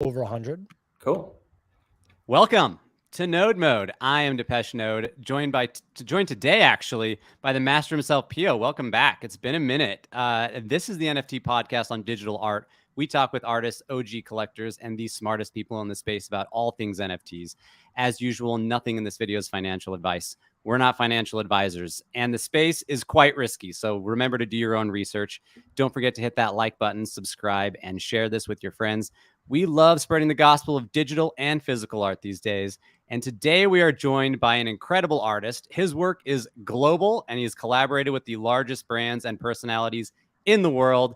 Over 100. Cool. Welcome to Node Mode. I am Depeche Node, joined today actually by the master himself, Pio. Welcome back. It's been a minute. This is the NFT podcast on digital art. We talk with artists, OG collectors, and the smartest people in the space about all things NFTs. As usual, nothing in this video is financial advice. We're not financial advisors, and the space is quite risky. So remember to do your own research. Don't forget to hit that like button, subscribe, and share this with your friends. We love spreading the gospel of digital and physical art these days. And today we are joined by an incredible artist. His work is global, and he's collaborated with the largest brands and personalities in the world.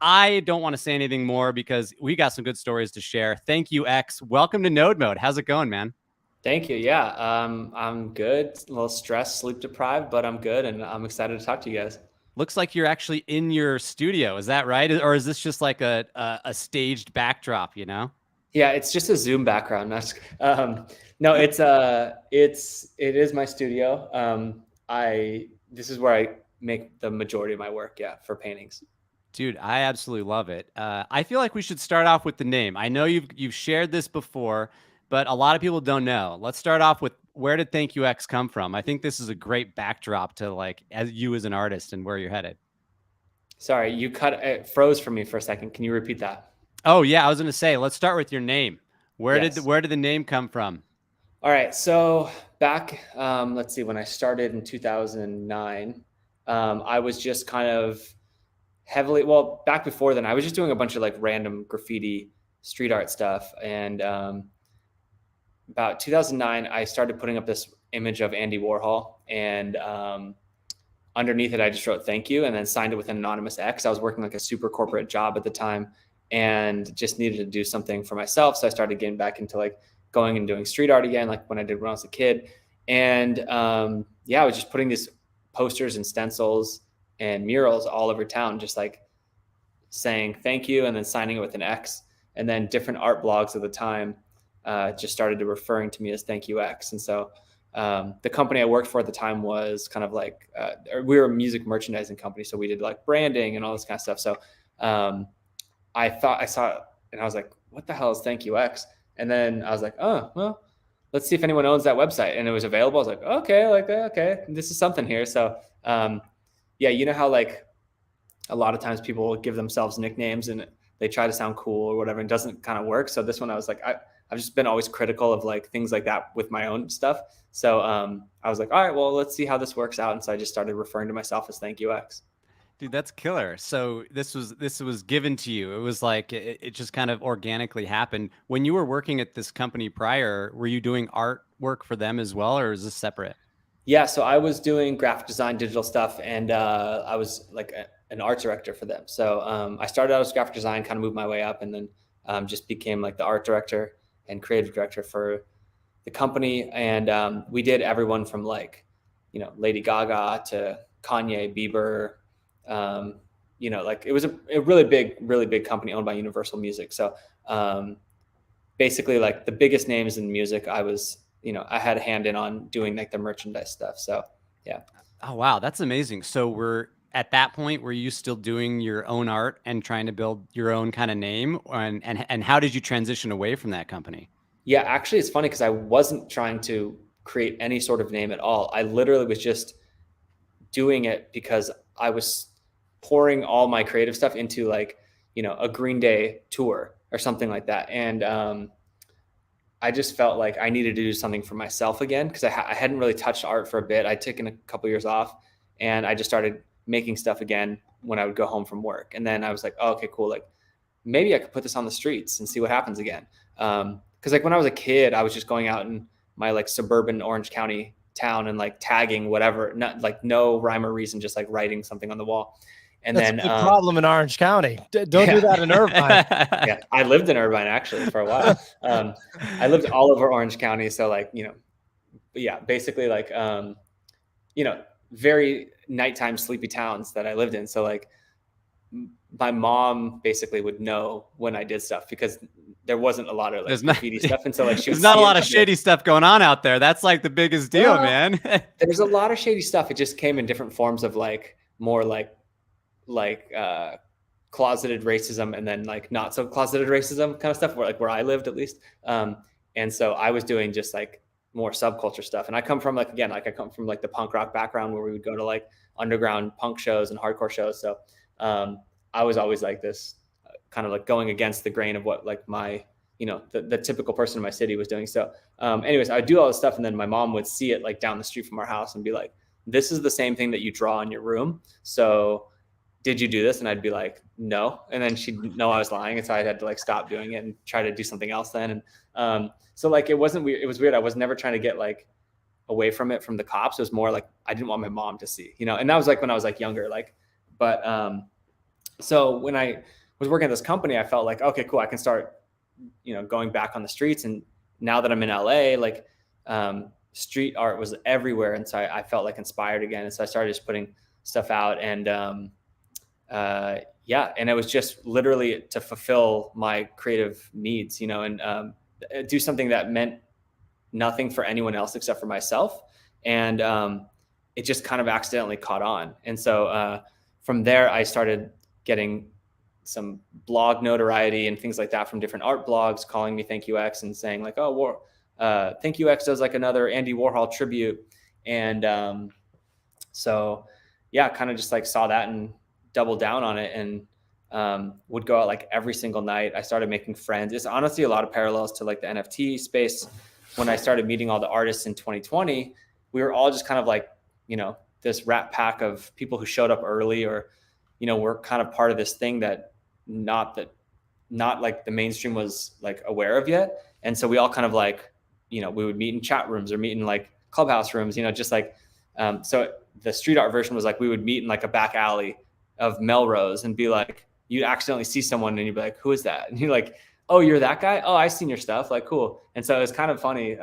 I don't want to say anything more because we got some good stories to share. ThankYouX. Welcome to Node Mode. How's it going, man? Thank you. Yeah, I'm good. A little stressed, sleep deprived, but I'm good, and I'm excited to talk to you guys. Looks like you're actually in your studio. Is that right? Or is this just like a staged backdrop, you know? Yeah, it's just a Zoom background. No, it is my studio. This is where I make the majority of my work. Yeah, for paintings. Dude, I absolutely love it. I feel like we should start off with the name. I know you've shared this before, but a lot of people don't know. Let's start off with, where did ThankYouX come from? I think this is a great backdrop to like as an artist and where you're headed. Sorry, it froze for me for a second. Can you repeat that? Oh yeah, I was gonna say, let's start with your name. Where did the name come from? All right, so back, let's see, when I started in 2009, I was just kind of back before then, I was just doing a bunch of like random graffiti street art stuff. And about 2009, I started putting up this image of Andy Warhol, and underneath it, I just wrote "thank you" and then signed it with an anonymous X. I was working like a super corporate job at the time and just needed to do something for myself. So I started getting back into like going and doing street art again, like when I did when I was a kid. And I was just putting these posters and stencils and murals all over town, just like saying thank you and then signing it with an X. And then different art blogs at the time just started to referring to me as ThankYouX. And so the company I worked for at the time was kind of like, we were a music merchandising company. So we did like branding and all this kind of stuff. So I thought I saw it and I was like, what the hell is ThankYouX? And then I was like, oh, well, let's see if anyone owns that website. And it was available. I was like, okay, this is something here. So you know how like a lot of times people will give themselves nicknames and they try to sound cool or whatever, and it doesn't kind of work. So this one, I was like, I've just been always critical of like things like that with my own stuff. So I was like, all right, well, let's see how this works out. And so I just started referring to myself as ThankYouX. Dude, that's killer. So this was given to you. It was like it just kind of organically happened. When you were working at this company prior, were you doing artwork for them as well, or is this separate? Yeah, so I was doing graphic design, digital stuff, and I was like an art director for them. So I started out as graphic design, kind of moved my way up, and then just became like the art director and creative director for the company. And we did everyone from like, Lady Gaga to Kanye, Bieber. Like it was a really big company owned by Universal Music. So basically like the biggest names in music, I had a hand in on doing like the merchandise stuff. So yeah. Oh, wow. That's amazing. So at that point, were you still doing your own art and trying to build your own kind of name? And how did you transition away from that company? Yeah, actually, it's funny because I wasn't trying to create any sort of name at all. I literally was just doing it because I was pouring all my creative stuff into like, a Green Day tour or something like that. And I just felt like I needed to do something for myself again because I hadn't really touched art for a bit. I'd taken a couple years off and I just started making stuff again when I would go home from work. And then I was like, oh, okay, cool. Like maybe I could put this on the streets and see what happens again. Because like when I was a kid, I was just going out in my like suburban Orange County town and like tagging whatever, not like no rhyme or reason, just like writing something on the wall. And That's then a big problem in Orange County. Don't do that in Irvine. Yeah, I lived in Irvine actually for a while. I lived all over Orange County, so like basically like very nighttime sleepy towns that I lived in. So like my mom basically would know when I did stuff because there wasn't a lot of like graffiti stuff, and so like there's not a lot of shady stuff going on out there. That's like the biggest deal, man. There's a lot of shady stuff. It just came in different forms of like more like closeted racism and then like not so closeted racism kind of stuff where I lived at least. And so I was doing just like more subculture stuff. And I come from like, again, like I come from like the punk rock background where we would go to like underground punk shows and hardcore shows. So I was always like this kind of like going against the grain of what like my, the typical person in my city was doing. So anyways, I'd do all this stuff. And then my mom would see it like down the street from our house and be like, this is the same thing that you draw in your room. So did you do this? And I'd be like, no. And then she'd know I was lying. And so I had to like stop doing it and try to do something else then. And so like, it wasn't weird. It was weird. I was never trying to get like away from the cops. It was more like, I didn't want my mom to see, and that was like when I was like younger, but so when I was working at this company, I felt like, okay, cool. I can start, going back on the streets. And now that I'm in LA, like street art was everywhere. And so I felt like inspired again. And so I started just putting stuff out and and it was just literally to fulfill my creative needs, and do something that meant nothing for anyone else except for myself. And it just kind of accidentally caught on. And so from there, I started getting some blog notoriety and things like that from different art blogs calling me ThankYouX and saying like, oh, ThankYouX does like another Andy Warhol tribute. And so yeah, kind of just like saw that and doubled down on it and would go out like every single night. I started making friends. It's honestly a lot of parallels to like the NFT space. When I started meeting all the artists in 2020, we were all just kind of like, this rat pack of people who showed up early or, we're kind of part of this thing that not like the mainstream was like aware of yet. And so we all kind of like, we would meet in chat rooms or meet in like clubhouse rooms, just like, so the street art version was like, we would meet in like a back alley of Melrose and be like, you'd accidentally see someone and you'd be like, who is that? And you're like, oh, you're that guy? Oh, I've seen your stuff. Like, cool. And so it was kind of funny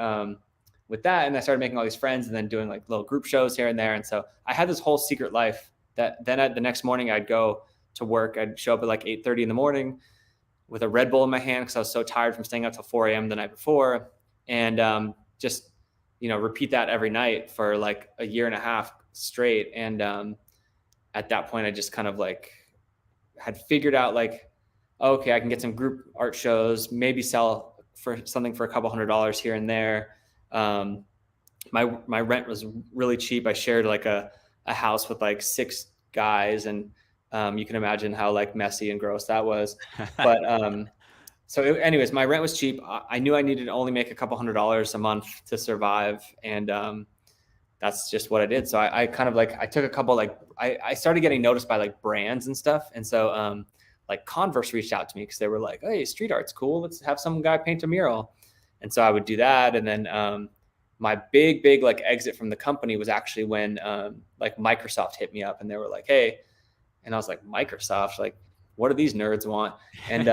with that. And I started making all these friends and then doing like little group shows here and there. And so I had this whole secret life that then the next morning I'd go to work. I'd show up at like 8:30 in the morning with a Red Bull in my hand because I was so tired from staying up till 4 a.m. the night before. And just, repeat that every night for like a year and a half straight. And at that point, I just kind of like had figured out like, okay, I can get some group art shows, maybe sell for something for a couple $100s here and there. My rent was really cheap. I shared like a house with like 6 guys, and you can imagine how like messy and gross that was. But anyways, my rent was cheap. I knew I needed to only make a couple $100s a month to survive, and that's just what I did. So I kind of like I took a couple like I started getting noticed by like brands and stuff, and so like Converse reached out to me because they were like, hey, street art's cool. Let's have some guy paint a mural. And so I would do that. And then my big like exit from the company was actually when like Microsoft hit me up and they were like, hey, and I was like, Microsoft, like, what do these nerds want? And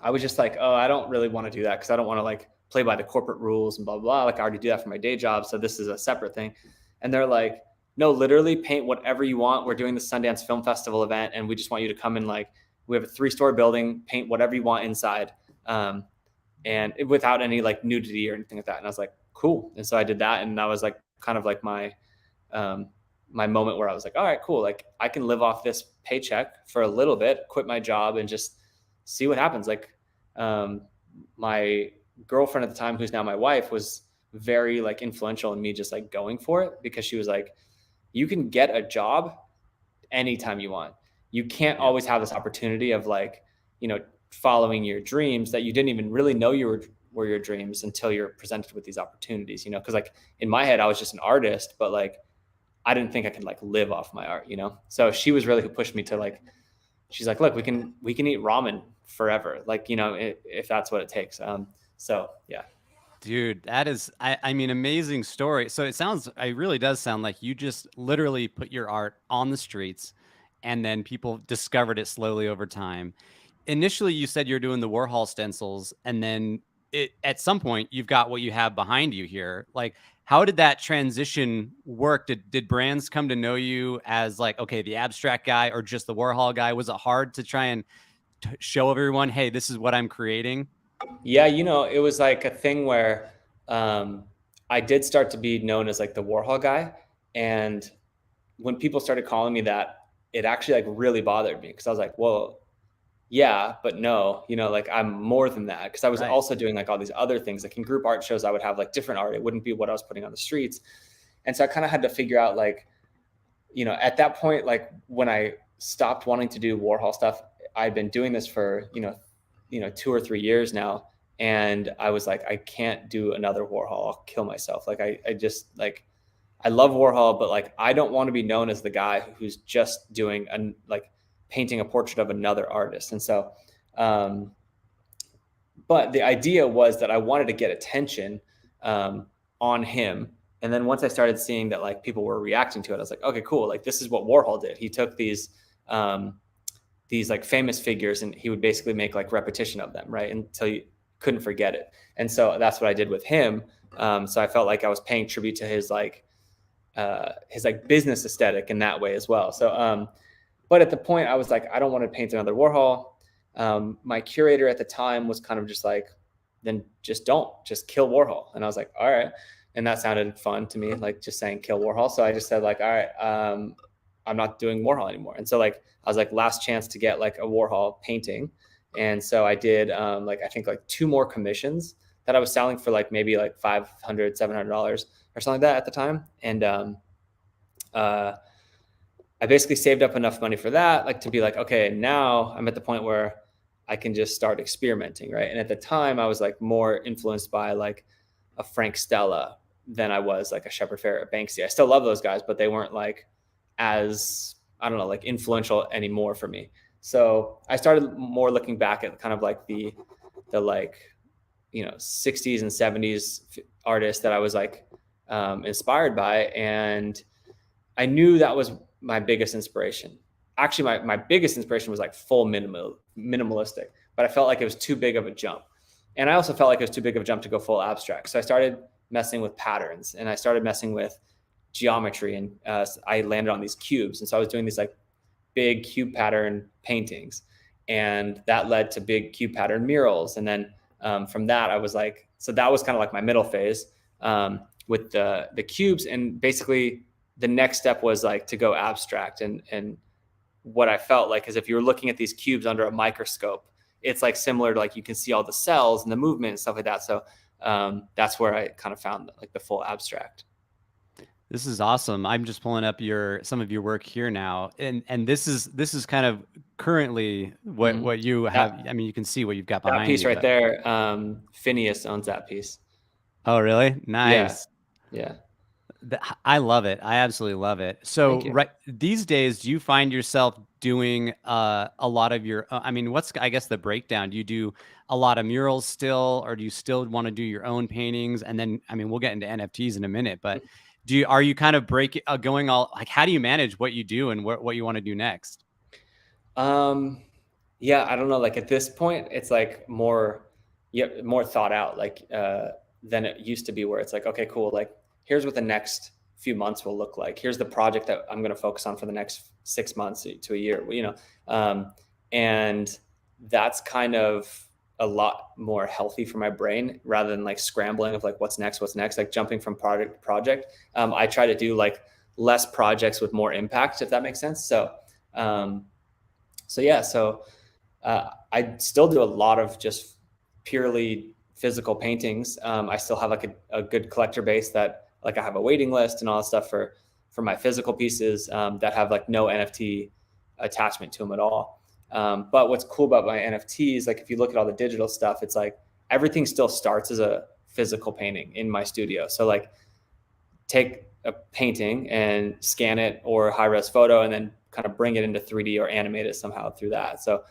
I was just like, oh, I don't really want to do that because I don't want to like play by the corporate rules and blah, blah, blah. Like I already do that for my day job. So this is a separate thing. And they're like, no, literally paint whatever you want. We're doing the Sundance Film Festival event, and we just want you to come in. Like, we have a 3-story building, paint whatever you want inside, and without any like nudity or anything like that. And I was like, cool. And so I did that, and that was like kind of like my my moment where I was like, all right, cool. Like I can live off this paycheck for a little bit, quit my job, and just see what happens. Like my girlfriend at the time, who's now my wife, was very like influential in me just like going for it, because she was like, you can get a job anytime you want. You can't always have this opportunity of like, following your dreams that you didn't even really know were your dreams until you're presented with these opportunities, because like in my head, I was just an artist, but like, I didn't think I could like live off my art, So she was really who pushed me to like, she's like, look, we can eat ramen forever. Like, if that's what it takes. So yeah. Dude, that is, I mean, amazing story. So it really does sound like you just literally put your art on the streets and then people discovered it slowly over time. Initially, you said you're doing the Warhol stencils, and then at some point you've got what you have behind you here. Like, how did that transition work? Did brands come to know you as like, okay, the abstract guy or just the Warhol guy? Was it hard to try and show everyone, hey, this is what I'm creating? Yeah, it was like a thing where I did start to be known as like the Warhol guy. And when people started calling me that, it actually like really bothered me, because I was like, well, yeah, but no, you know, like I'm more than that. Cause I was also doing like all these other things, like in group art shows, I would have like different art. It wouldn't be what I was putting on the streets. And so I kind of had to figure out, like, you know, at that point, like when I stopped wanting to do Warhol stuff, I'd been doing this for, 2 or 3 years now. And I was like, I can't do another Warhol. I'll kill myself. Like, I just like, I love Warhol, but like, I don't want to be known as the guy who's just doing like painting a portrait of another artist. And so, but the idea was that I wanted to get attention on him. And then once I started seeing that like people were reacting to it, I was like, okay, cool. Like, this is what Warhol did. He took these like famous figures, and he would basically make like repetition of them, right, until you couldn't forget it. And so that's what I did with him. So I felt like I was paying tribute to his business aesthetic in that way as well. So, but at the point I was like, I don't want to paint another Warhol. My curator at the time was kind of just like, then just kill Warhol. And I was like, all right. And that sounded fun to me, like just saying kill Warhol. So I just said like, all right, I'm not doing Warhol anymore. And so like, I was like, last chance to get like a Warhol painting. And so I did I think like 2 more commissions that I was selling for like maybe like $500, $700 or something like that at the time. And I basically saved up enough money for that, like to be like, okay, now I'm at the point where I can just start experimenting, right? And at the time I was like more influenced by like a Frank Stella than I was like a Shepard Fairey or Banksy. I still love those guys, but they weren't like as, I don't know, like influential anymore for me. So I started more looking back at kind of like the like, 60s and 70s artists that I was like inspired by. And I knew that was my biggest inspiration. Actually, my biggest inspiration was like full minimalistic, but I felt like it was too big of a jump. And I also felt like it was too big of a jump to go full abstract. So I started messing with patterns, and I started messing with geometry, and I landed on these cubes. And so I was doing these like big cube pattern paintings, and that led to big cube pattern murals. And then from that, I was like, so that was kind of like my middle phase with the cubes. And basically the next step was like to go abstract. And what I felt like is, if you were looking at these cubes under a microscope, it's like similar to like, you can see all the cells and the movement and stuff like that. So that's where I kind of found like the full abstract. This is awesome. I'm just pulling up some of your work here now, and this is kind of currently what you have. I mean, you can see what you've got behind that piece you, right there. Phineas owns that piece. Oh, really? Nice. Yeah. I love it. I absolutely love it. So right these days, do you find yourself doing a lot of your, I mean, what's, I guess, the breakdown? Do you do a lot of murals still, or do you still want to do your own paintings? And then, I mean, we'll get into NFTs in a minute, but are you kind of going all, like, how do you manage what you do and what you want to do next? Yeah, I don't know. Like at this point, it's like more thought out, like, than it used to be, where it's like, okay, cool. Like, here's what the next few months will look like. Here's the project that I'm going to focus on for the next 6 months to a year, and that's kind of a lot more healthy for my brain, rather than like scrambling of like, what's next, like jumping from project to project. I try to do like less projects with more impact, if that makes sense. So I still do a lot of just purely physical paintings. I still have like a good collector base that, like, I have a waiting list and all that stuff for my physical pieces that have like no NFT attachment to them at all. But what's cool about my NFTs, like if you look at all the digital stuff, it's like everything still starts as a physical painting in my studio. So like, take a painting and scan it, or high res photo, and then kind of bring it into 3D or animate it somehow through that. So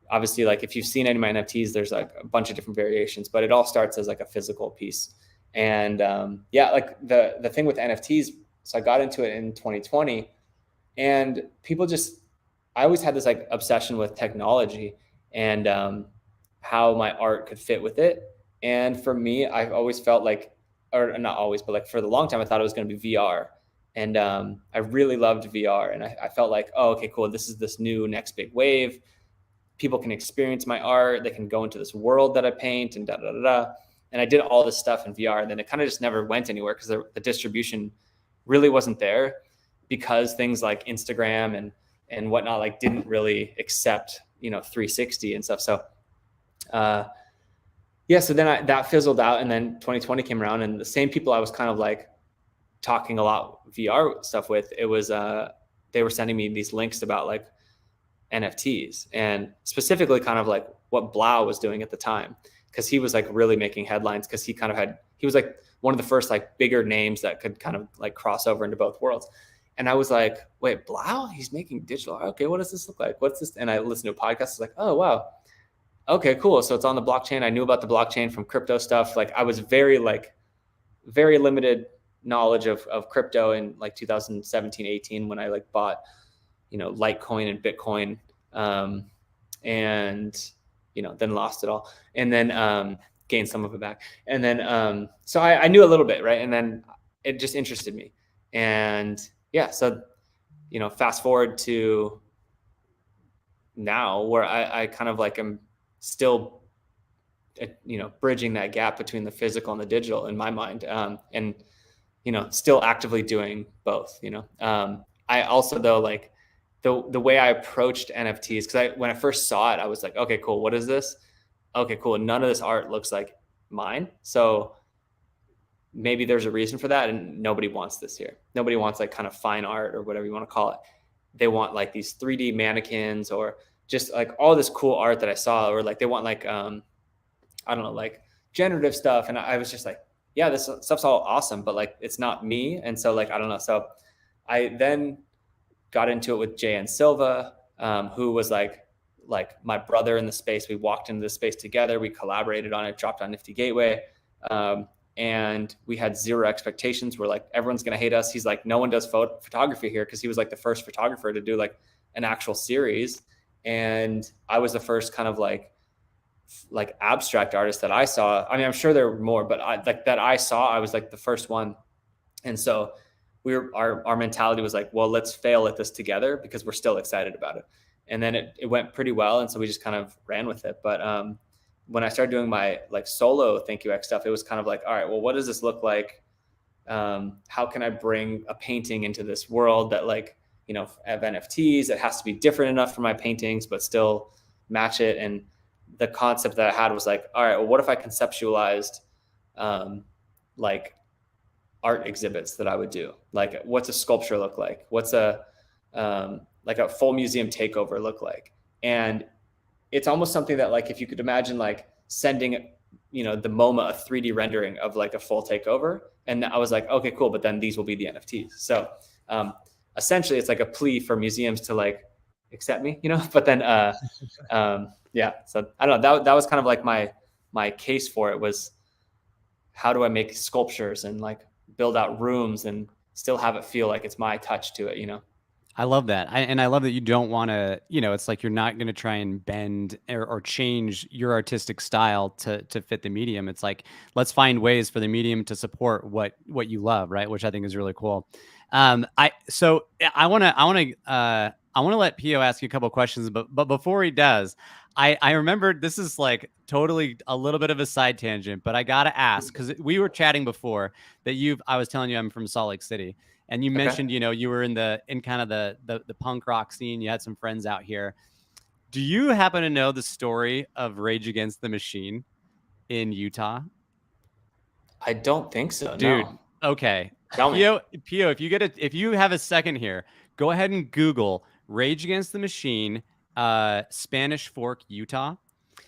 obviously, like if you've seen any of my NFTs, there's like a bunch of different variations, but it all starts as like a physical piece. And like the thing with NFTs, so I got into it in 2020, and I always had this like obsession with technology and how my art could fit with it. And for me, I've always felt like, or not always, but like for the long time, I thought it was going to be VR. And I really loved VR. And I felt like, oh, okay, cool. This is this new next big wave. People can experience my art. They can go into this world that I paint and And I did all this stuff in VR, and then it kind of just never went anywhere because the distribution really wasn't there. because things like Instagram and whatnot, like didn't really accept, 360 and stuff. So, so then that fizzled out, and then 2020 came around, and the same people I was kind of like talking a lot VR stuff with, it was, they were sending me these links about like NFTs, and specifically kind of like what Blau was doing at the time. Cause he was like really making headlines, cause he was like one of the first like bigger names that could kind of like cross over into both worlds. And I was like, wait, Blau, he's making digital art. Okay, what does this look like? What's this? And I listened to a podcast. I was like, oh, wow. Okay, cool. So it's on the blockchain. I knew about the blockchain from crypto stuff. Like I was very limited knowledge of crypto in like 2017, 18, when I like bought, Litecoin and Bitcoin, and, then lost it all, and then, gained some of it back. And then, so I knew a little bit, right. And then it just interested me. And yeah, so, fast forward to now where I kind of like am still, bridging that gap between the physical and the digital in my mind. And, still actively doing both, I also, though, like the way I approached NFTs, because when I first saw it, I was like, okay, cool. What is this? Okay, cool. None of this art looks like mine. So maybe there's a reason for that. And nobody wants this here. Nobody wants like kind of fine art or whatever you want to call it. They want like these 3D mannequins, or just like all this cool art that I saw, or like they want like, I don't know, like generative stuff. And I was just like, yeah, this stuff's all awesome, but like, it's not me. And so like, I don't know. So I then got into it with Jay and Silva, who was like my brother in the space. We walked into the space together. We collaborated on it, dropped on Nifty Gateway. And we had zero expectations. We're like, everyone's going to hate us. He's like, no one does photography here. Cause he was like the first photographer to do like an actual series. And I was the first kind of like abstract artist that I saw. I mean, I'm sure there were more, but I was like the first one. And so our mentality was like, well, let's fail at this together because we're still excited about it. And then it went pretty well. And so we just kind of ran with it. But, when I started doing my like solo ThankYouX stuff, it was kind of like, all right, well, what does this look like? How can I bring a painting into this world that like, have NFTs? It has to be different enough for my paintings, but still match it. And the concept that I had was like, all right, well, what if I conceptualized like art exhibits that I would do? Like, what's a sculpture look like? What's like a full museum takeover look like? And it's almost something that like, if you could imagine like sending, the MoMA a 3D rendering of like a full takeover. And I was like, okay, cool. But then these will be the NFTs. So essentially it's like a plea for museums to like accept me, but then, yeah. So I don't know, that was kind of like my case for it, was how do I make sculptures and like build out rooms and still have it feel like it's my touch to it, I love that. And I love that you don't want to, it's like you're not going to try and bend or change your artistic style to fit the medium. It's like, let's find ways for the medium to support what you love, right? Which I think is really cool. I want to let Pio ask you a couple of questions, but before he does, I remembered, this is like totally a little bit of a side tangent, but I got to ask, because we were chatting before that I was telling you I'm from Salt Lake City. And you mentioned, you were in kind of the punk rock scene. You had some friends out here. Do you happen to know the story of Rage Against the Machine in Utah? I don't think so. Dude. No. Okay. Pio, if you have a second here, go ahead and Google Rage Against the Machine, Spanish Fork, Utah.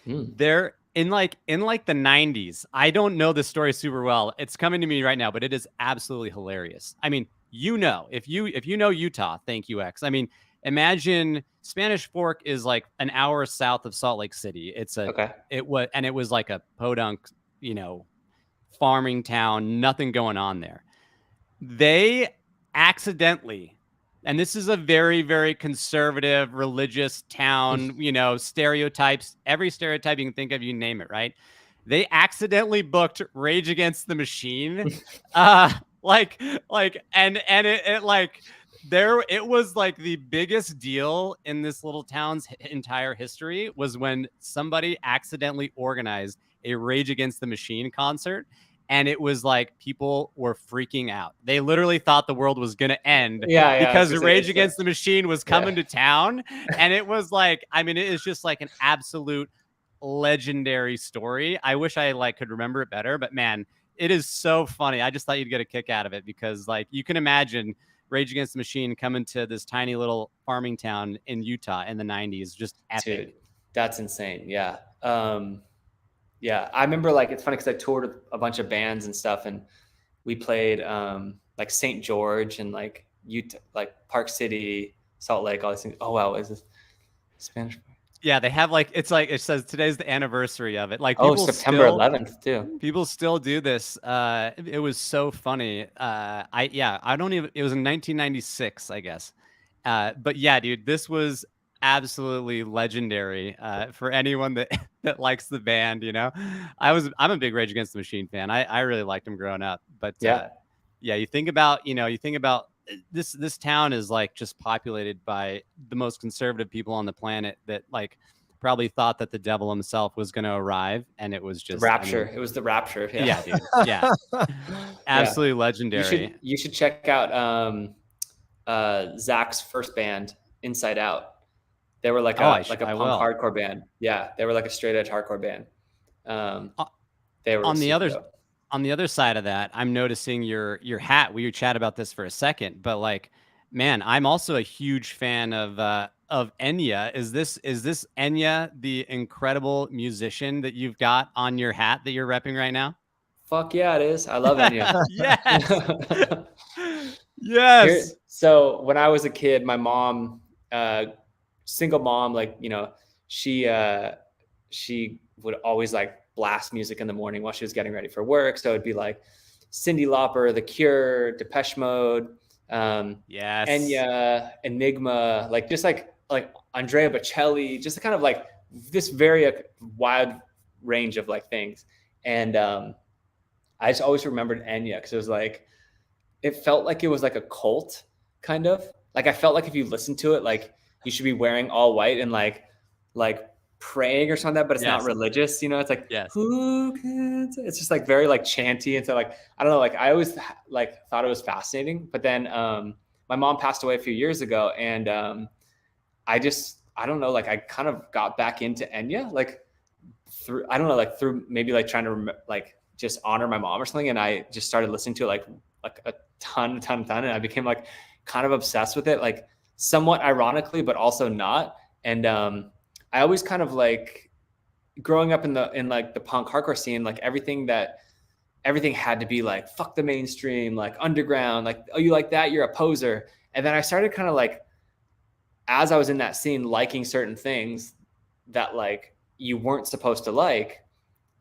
They're in like the 90s. I don't know the story super well. It's coming to me right now, but it is absolutely hilarious. I mean, if you know Utah, ThankYouX. I mean, imagine Spanish Fork is like an hour south of Salt Lake City. It was like a podunk, farming town, nothing going on there. They accidentally, and this is a very, very conservative, religious town, stereotypes, every stereotype you can think of, you name it, right? They accidentally booked Rage Against the Machine. It was like the biggest deal in this little town's entire history was when somebody accidentally organized a Rage Against the Machine concert. and it was like people were freaking out. They literally thought the world was gonna end Yeah, because Rage Against the Machine was coming to town, and it was like, I mean, it is just like an absolute legendary story. I wish I like could remember it better, but man, it is so funny. I just thought you'd get a kick out of it because like you can imagine Rage Against the Machine coming to this tiny little farming town in Utah in the 90s, just epic. Dude, that's insane. Yeah. Yeah. I remember like, it's funny because I toured with a bunch of bands and stuff, and we played like St. George and like Utah, like Park City, Salt Lake, all these things. Oh wow, is this Spanish? Yeah, they have like, it's like, it says today's the anniversary of it. Like September 11th too. People still do this. It was so funny. I don't even, it was in 1996, I guess. But yeah, dude, this was absolutely legendary for anyone that that likes the band. You know, I'm a big Rage Against the Machine fan. I really liked them growing up. But yeah, you think about this town is like just populated by the most conservative people on the planet that like probably thought that the devil himself was going to arrive, and it was just the rapture. It was the rapture. Yeah, dude. Yeah, absolutely legendary. You should check out Zach's first band, Inside Out. They were like a punk hardcore band. Yeah, they were like a straight edge hardcore band. They were on the other side of that, I'm noticing your hat. We chat about this for a second, but like, man, I'm also a huge fan of Enya. Is this Enya, the incredible musician that you've got on your hat that you're repping right now? Fuck yeah, it is. I love Enya. Yes. Yes. So when I was a kid, my mom, single mom, like, you know, she would always like blast music in the morning while she was getting ready for work. So it'd be like Cyndi Lauper, The Cure, Depeche Mode, Enya, Enigma, like just like Andrea Bocelli, just kind of like this very wide range of like things. And I just always remembered Enya because it was like, it felt like it was like a cult kind of. Like I felt like if you listen to it, like you should be wearing all white and like praying or something, but it's not religious, you know. It's like who can say? It's just like very like chanty, and so like I don't know, like I always like thought it was fascinating. But then my mom passed away a few years ago, and I don't know, like I kind of got back into Enya like through maybe like trying to like just honor my mom or something, and I just started listening to it like a ton, and I became like kind of obsessed with it, like somewhat ironically, but also not. And I always kind of like growing up in like the punk hardcore scene, like everything had to be like, fuck the mainstream, like underground, like, oh, you like that? You're a poser. And then I started kind of like, as I was in that scene, liking certain things that like you weren't supposed to like.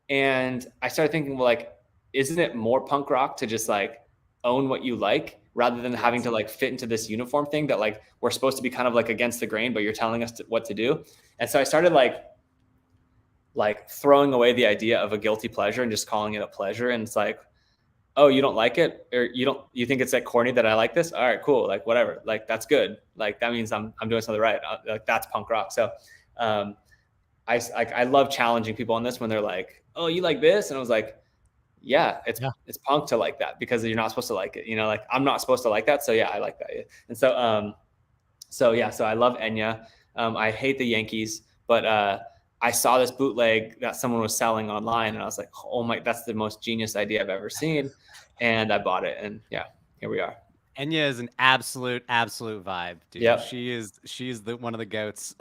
And I started thinking, well, like, isn't it more punk rock to just like own what you like rather than having to like fit into this uniform thing that like we're supposed to be kind of like against the grain, but you're telling us what to do. And so I started like throwing away the idea of a guilty pleasure and just calling it a pleasure. And it's like, oh, you don't like it, or you think it's like corny that I like this? All right, cool. Like whatever, like that's good. Like that means I'm doing something right. Like that's punk rock. So I love challenging people on this when they're like, oh, you like this? And I was like, yeah, it's punk to like that because you're not supposed to like it, you know, like I'm not supposed to like that. So yeah, I like that. And so, so I love Enya. I hate the Yankees, but I saw this bootleg that someone was selling online, and I was like, oh my, that's the most genius idea I've ever seen. And I bought it, and yeah, here we are. Enya is an absolute vibe, dude. Yep. She's one of the goats,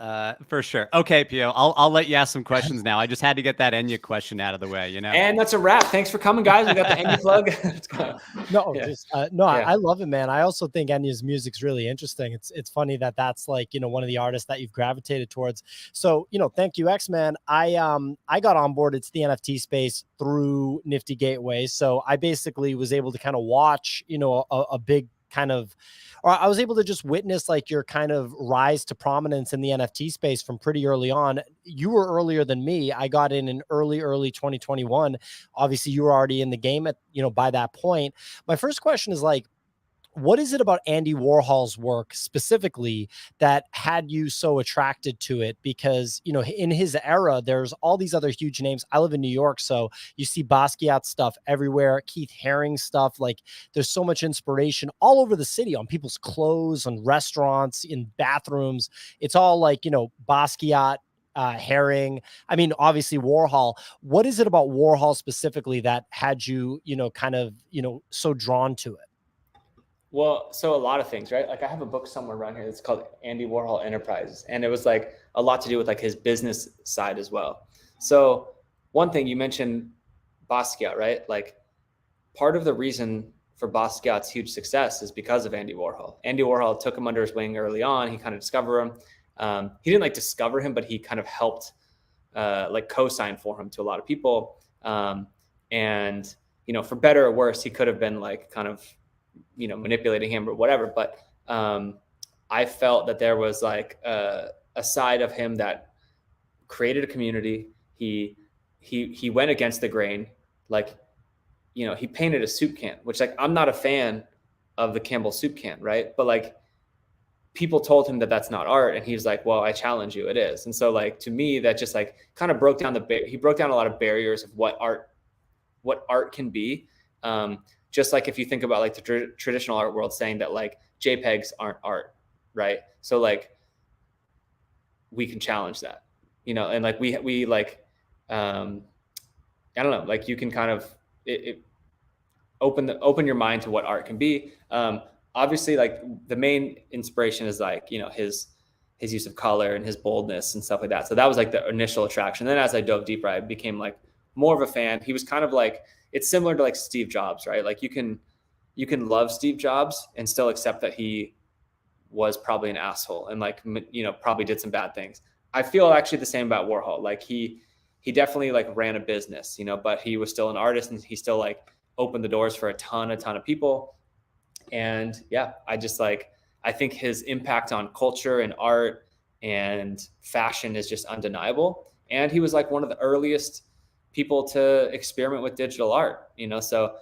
for sure. Okay, Pio, I'll let you ask some questions now. I just had to get that Enya question out of the way, you know. And that's a wrap. Thanks for coming, guys. We got the Enya plug. I love it, man. I also think Enya's music's really interesting. It's funny that's like, you know, one of the artists that you've gravitated towards. So, you know, ThankYouX, man. I got onboarded to the NFT space through Nifty Gateway. So I basically was able to kind of watch, you know, a big kind of, or I was able to just witness like your kind of rise to prominence in the NFT space from pretty early on. You were earlier than me. I got in early 2021. Obviously you were already in the game at, you know, by that point. My first question is like, what is it about Andy Warhol's work specifically that had you so attracted to it? Because, you know, in his era, there's all these other huge names. I live in New York, so you see Basquiat stuff everywhere, Keith Haring stuff. Like, there's so much inspiration all over the city on people's clothes, on restaurants, in bathrooms. It's all like, you know, Basquiat, Haring. I mean, obviously Warhol. What is it about Warhol specifically that had you, you know, kind of, you know, so drawn to it? Well, so a lot of things, right? Like I have a book somewhere around here. It's called Andy Warhol Enterprises. And it was like a lot to do with like his business side as well. So one thing you mentioned, Basquiat, right? Like part of the reason for Basquiat's huge success is because of Andy Warhol. Andy Warhol took him under his wing early on. He kind of discovered him. He didn't like discover him, but he kind of helped like co-sign for him to a lot of people. And, you know, for better or worse, he could have been like kind of, you know, manipulating him or whatever. But I felt that there was like a side of him that created a community. He went against the grain. Like, you know, he painted a soup can, which like, I'm not a fan of the Campbell soup can, right? But like people told him that that's not art. And he's like, well, I challenge you, it is. And so like, to me, that just like kind of broke down he broke down a lot of barriers of what art can be. Just like if you think about like the traditional art world saying that like JPEGs aren't art, right? So like we can challenge that, you know, and like we like, I don't know, like you can kind of open your mind to what art can be. Obviously like the main inspiration is like, you know, his use of color and his boldness and stuff like that. So that was like the initial attraction. Then as I dove deeper, I became like more of a fan. He was kind of like, it's similar to like Steve Jobs, right? Like you can love Steve Jobs and still accept that he was probably an asshole and like, you know, probably did some bad things. I feel actually the same about Warhol. Like he definitely like ran a business, you know, but he was still an artist and he still like opened the doors for a ton of people. And yeah, I think his impact on culture and art and fashion is just undeniable. And he was like one of the earliest people to experiment with digital art, you know? So,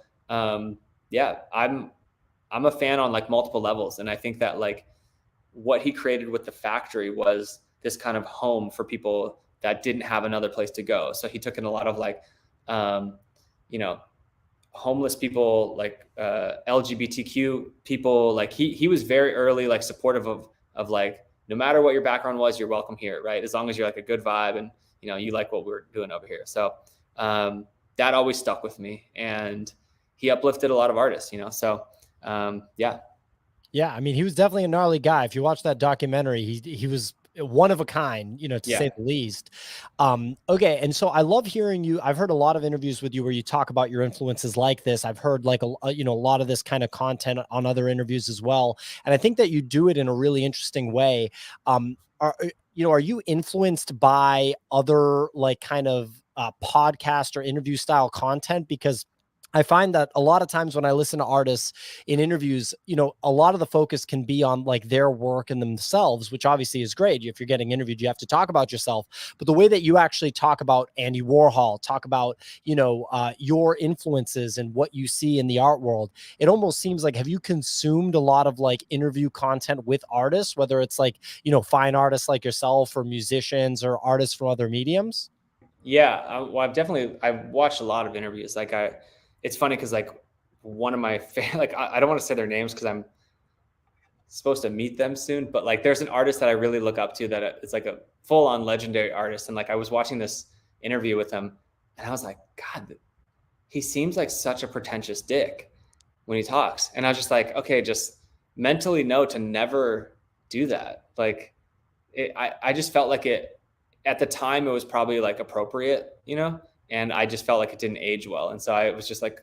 yeah, I'm a fan on like multiple levels. And I think that like what he created with the factory was this kind of home for people that didn't have another place to go. So he took in a lot of like, you know, homeless people, like LGBTQ people. Like he was very early, like supportive of like, no matter what your background was, you're welcome here, right? As long as you're like a good vibe and, you know, you like what we're doing over here. So that always stuck with me, and he uplifted a lot of artists, you know? So yeah. Yeah, I mean, he was definitely a gnarly guy. If you watch that documentary, he was one of a kind, you know, to say the least. Okay, and so I love hearing you. I've heard a lot of interviews with you where you talk about your influences like this. I've heard like you know, a lot of this kind of content on other interviews as well, and I think that you do it in a really interesting way. Are you influenced by other like kind of podcast or interview style content? Because I find that a lot of times when I listen to artists in interviews, you know, a lot of the focus can be on like their work and themselves, which obviously is great. If you're getting interviewed, you have to talk about yourself. But the way that you actually talk about Andy Warhol, talk about, you know, your influences and what you see in the art world, it almost seems like, have you consumed a lot of like interview content with artists, whether it's like, you know, fine artists like yourself or musicians or artists from other mediums? Yeah, well, I've watched a lot of interviews. Like it's funny because like one of my like I don't want to say their names because I'm supposed to meet them soon, but like there's an artist that I really look up to that it's like a full-on legendary artist. And like I was watching this interview with him and I was like, God, he seems like such a pretentious dick when he talks. And I was just like, okay, just mentally know to never do that. Like I just felt like it at the time, it was probably like appropriate, you know? And I just felt like it didn't age well. And so I was just like,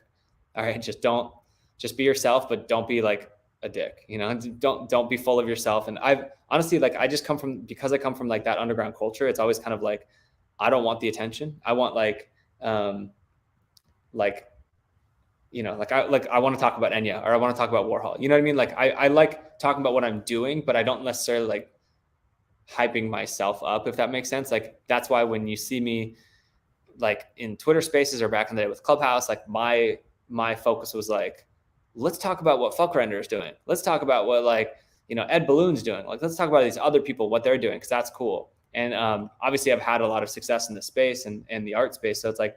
all right, just be yourself, but don't be like a dick, you know, don't be full of yourself. And I've honestly, like, because I come from like that underground culture, it's always kind of like, I don't want the attention. I want you know, I want to talk about Enya or I want to talk about Warhol. You know what I mean? Like I like talking about what I'm doing, but I don't necessarily like hyping myself up, if that makes sense. Like, that's why when you see me like in Twitter spaces or back in the day with Clubhouse, like my focus was like let's talk about what Fuck Render is doing. Let's talk about what like, Ed Balloon's doing. Like, let's talk about these other people, what they're doing, because that's cool. And obviously I've had a lot of success in the space and the art space. So it's like,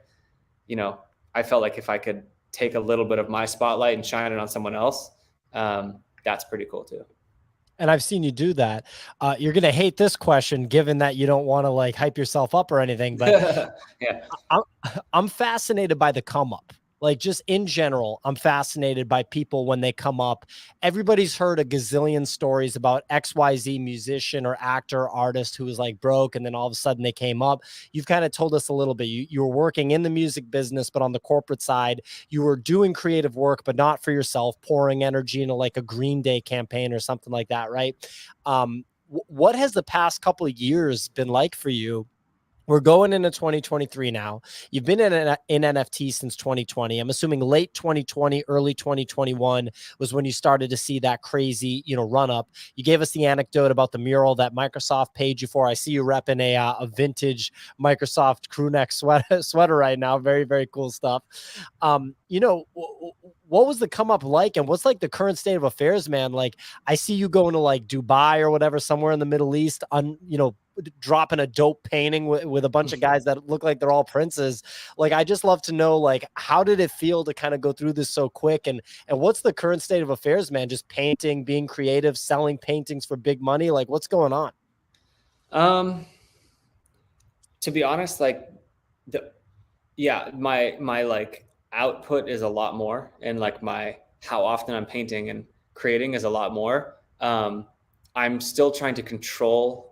I felt like if I could take a little bit of my spotlight and shine it on someone else, that's pretty cool too. And I've seen you do that. You're going to hate this question, given that you don't want to like hype yourself up or anything, but yeah, I'm fascinated by the come up. Like, just in general, I'm fascinated by people when they come up. Everybody's heard a gazillion stories about XYZ musician or actor, artist who was like broke, and then all of a sudden they came up. You've kind of told us a little bit. You were working in the music business, but on the corporate side, you were doing creative work, but not for yourself, pouring energy into like a Green Day campaign or something like that, right? What has the past couple of years been like for you? We're going into 2023 now. You've been in NFT since 2020. I'm assuming late 2020, early 2021 was when you started to see that crazy, run up. You gave us the anecdote about the mural that Microsoft paid you for. I see you repping a vintage Microsoft crew neck sweater right now. Very, very cool stuff. What was the come up like, and what's like the current state of affairs, man? Like, I see you going to like Dubai or whatever, somewhere in the Middle East, dropping a dope painting with a bunch of guys that look like they're all princes. Like, I just love to know, like, how did it feel to kind of go through this so quick, and what's the current state of affairs, man? Just painting, being creative, selling paintings for big money. Like, what's going on? To be honest, like my like output is a lot more, and like how often I'm painting and creating is a lot more. I'm still trying to control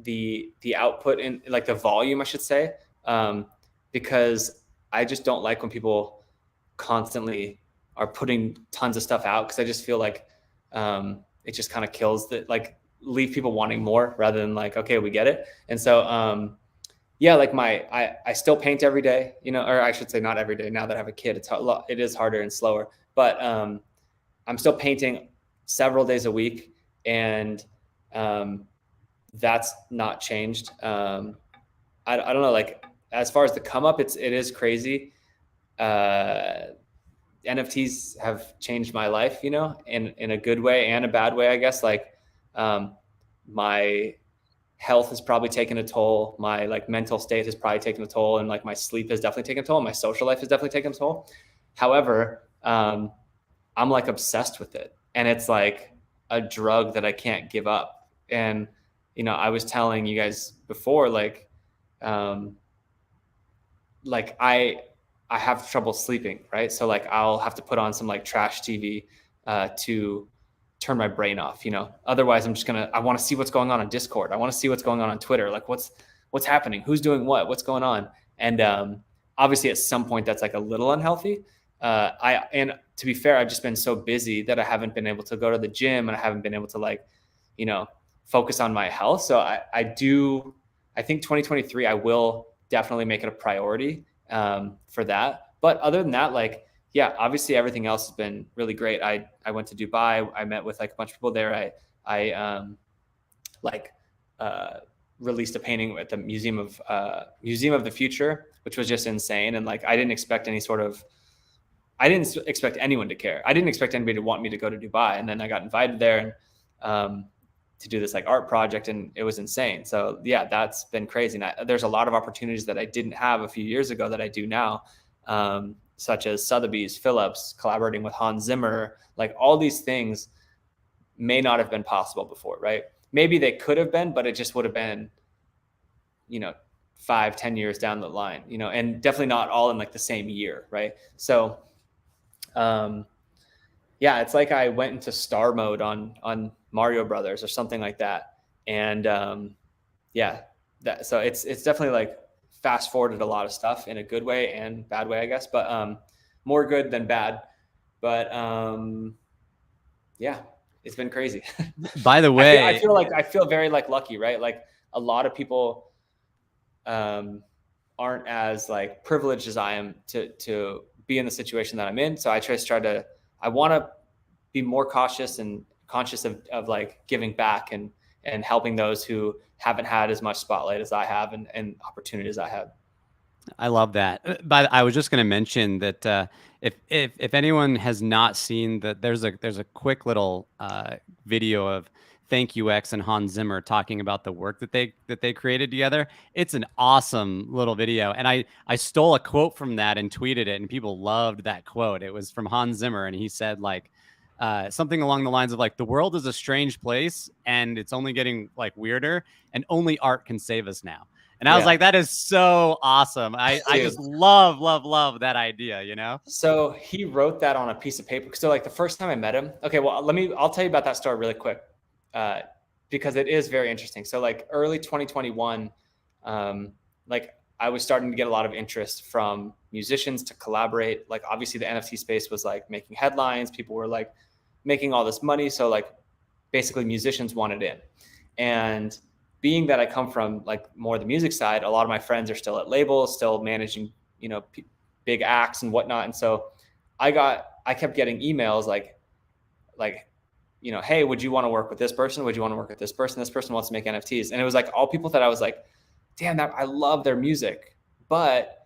the output in like the volume, I should say, because I just don't like when people constantly are putting tons of stuff out, because I just feel like it just kind of kills the like leave people wanting more rather than like, okay, we get it. And so yeah, like I still paint every day, or I should say not every day. Now that I have a kid, it is harder and slower, but I'm still painting several days a week, and that's not changed. I don't know, like as far as the come up, it is crazy. NFTs have changed my life, in a good way and a bad way, I guess. Like my health has probably taken a toll. My like mental state has probably taken a toll, and like my sleep has definitely taken a toll. My social life has definitely taken a toll. However, I'm like obsessed with it, and it's like a drug that I can't give up. And I was telling you guys before, like I have trouble sleeping, right? So like I'll have to put on some like trash TV to turn my brain off, Otherwise I'm just I want to see what's going on Discord. I want to see what's going on Twitter. Like what's happening? Who's doing what's going on? And obviously at some point that's like a little unhealthy. And to be fair, I've just been so busy that I haven't been able to go to the gym, and I haven't been able to like, focus on my health. So I think 2023, I will definitely make it a priority for that. But other than that, like, yeah, obviously everything else has been really great. I went to Dubai. I met with like a bunch of people there. I released a painting at the Museum of the Future, which was just insane. And like, I didn't expect anyone to care. I didn't expect anybody to want me to go to Dubai. And then I got invited there and to do this like art project, and it was insane. So yeah, that's been crazy. And there's a lot of opportunities that I didn't have a few years ago that I do now, such as Sotheby's, Phillips, collaborating with Hans Zimmer. Like all these things may not have been possible before, right? Maybe they could have been, but it just would have been, 5-10 years down the line, and definitely not all in like the same year, right? So yeah, it's like I went into star mode on Mario Brothers or something like that. And so it's definitely like fast forwarded a lot of stuff in a good way and bad way, I guess, but more good than bad. But yeah, it's been crazy. By the way, I feel very like lucky, right? Like a lot of people aren't as like privileged as I am to be in the situation that I'm in. So I want to be more cautious and conscious of like giving back and helping those who haven't had as much spotlight as I have and opportunities I have. I love that. But I was just going to mention that if anyone has not seen that, there's a quick little video of ThankYouX and Hans Zimmer talking about the work that they created together. It's an awesome little video, and I stole a quote from that and tweeted it, and people loved that quote. It was from Hans Zimmer, and he said like something along the lines of like, the world is a strange place, and it's only getting like weirder, and only art can save us now. And I was like, that is so awesome. I just love that idea, you know? So he wrote that on a piece of paper. So like the first time I met him, okay, well, I'll tell you about that story really quick, because it is very interesting. So like early 2021, like I was starting to get a lot of interest from musicians to collaborate. Like obviously the NFT space was like making headlines. People were like making all this money. So like basically musicians wanted in. And being that I come from like more the music side, a lot of my friends are still at labels, still managing, you know, big acts and whatnot. And so I kept getting emails like, you know, hey, would you want to work with this person? Would you want to work with this person? This person wants to make NFTs. And it was like all people that I was like, damn, that I love their music, but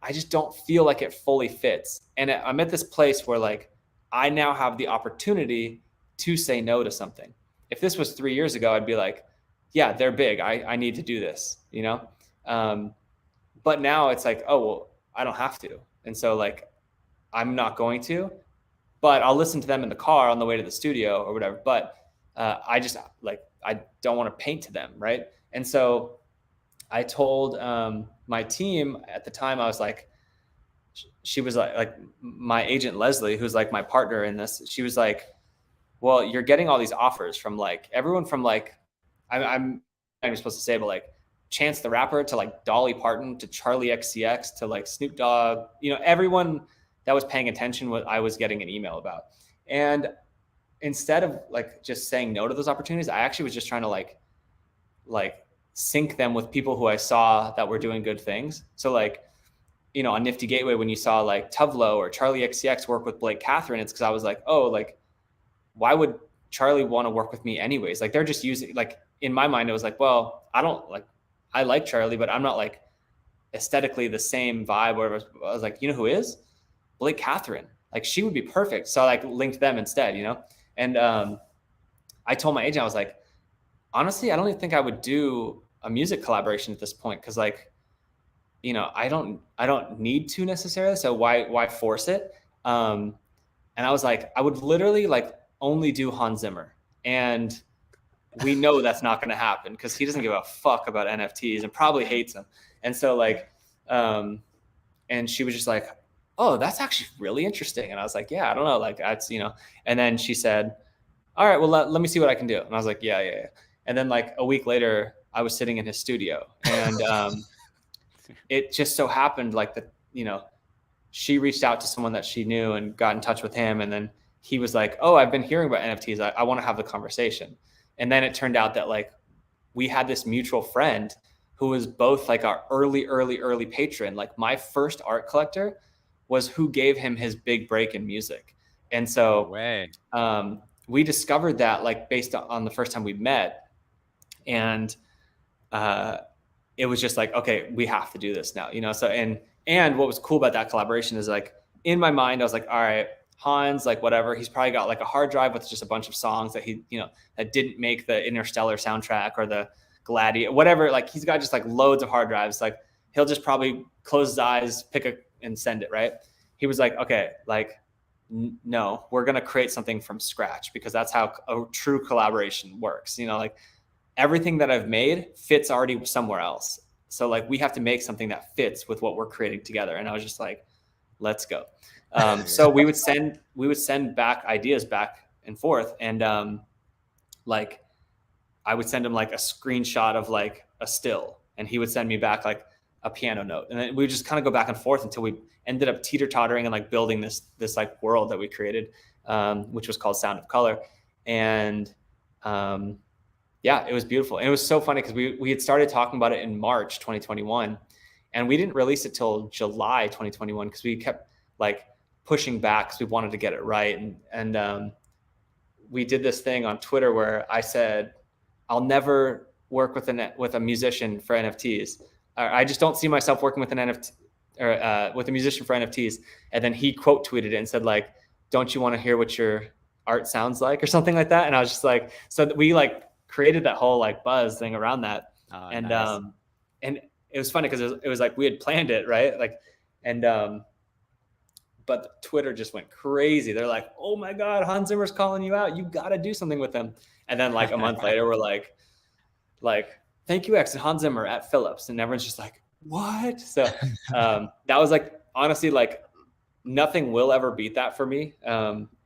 I just don't feel like it fully fits. And I'm at this place where like, I now have the opportunity to say no to something. If this was 3 years ago, I'd be like, yeah, they're big. I need to do this, you know? But now it's like, oh, well, I don't have to. And so like, I'm not going to, but I'll listen to them in the car on the way to the studio or whatever. But I just like, I don't want to paint to them. Right. And so I told my team at the time, I was like, she was like my agent, Leslie, who's like my partner in this. She was like, well, you're getting all these offers from like everyone from like, I'm not even supposed to say, but like Chance the Rapper to like Dolly Parton to Charlie XCX to like Snoop Dogg, you know, everyone that was paying attention, what I was getting an email about. And instead of like just saying no to those opportunities, I actually was just trying to like sync them with people who I saw that were doing good things. So like, you know, on Nifty Gateway, when you saw like Tuvlo or Charlie XCX work with Blake Catherine, it's because I was like, oh, like, why would Charlie want to work with me anyways? Like they're just using, like in my mind, it was like, well, I like Charlie, but I'm not like aesthetically the same vibe. Or I was like, you know who is? Blake Catherine. Like she would be perfect. So I like linked them instead, you know? And I told my agent, I was like, honestly, I don't even think I would do a music collaboration at this point. Cause like, you know, I don't need to necessarily. So why force it? And I was like, I would literally like only do Hans Zimmer. And we know that's not going to happen because he doesn't give a fuck about NFTs and probably hates them. And so like, and she was just like, oh, that's actually really interesting. And I was like, yeah, I don't know. Like that's, you know, and then she said, all right, well, let me see what I can do. And I was like, yeah. And then like a week later, I was sitting in his studio and it just so happened like that, you know, she reached out to someone that she knew and got in touch with him. And then he was like, oh, I've been hearing about NFTs. I want to have the conversation. And then it turned out that like we had this mutual friend who was both like our early patron. Like my first art collector was who gave him his big break in music. And so we discovered that like based on the first time we met. And it was just like, okay, we have to do this now, you know? So, and what was cool about that collaboration is like, in my mind, I was like, all right, Hans, like whatever, he's probably got like a hard drive with just a bunch of songs that he, you know, that didn't make the Interstellar soundtrack or the Gladiator, whatever. Like he's got just like loads of hard drives. Like he'll just probably close his eyes, and send it. Right. He was like, okay, like, no, we're going to create something from scratch because that's how a true collaboration works. You know, like everything that I've made fits already somewhere else. So like we have to make something that fits with what we're creating together. And I was just like, let's go. So we would send back ideas back and forth. And like I would send him like a screenshot of like a still, and he would send me back like a piano note. And then we would just kind of go back and forth until we ended up teeter-tottering and like building this like world that we created, which was called Sound of Color. And yeah, it was beautiful. And it was so funny because we had started talking about it in March 2021, and we didn't release it till July 2021 because we kept like pushing back because we wanted to get it right. And we did this thing on Twitter where I said, I'll never work with a musician for NFTs. I just don't see myself working with an NFT or with a musician for NFTs. And then he quote tweeted it and said like, don't you want to hear what your art sounds like or something like that? And I was just like, so we like created that whole like buzz thing around that. Oh, And, nice. and it was funny because it was like, we had planned it, right? Like, and, but Twitter just went crazy. They're like, oh my God, Hans Zimmer's calling you out. You got to do something with him. And then like a month later, we're like, ThankYouX and Hans Zimmer at Philips. And everyone's just like, what? So that was like, honestly, like nothing will ever beat that for me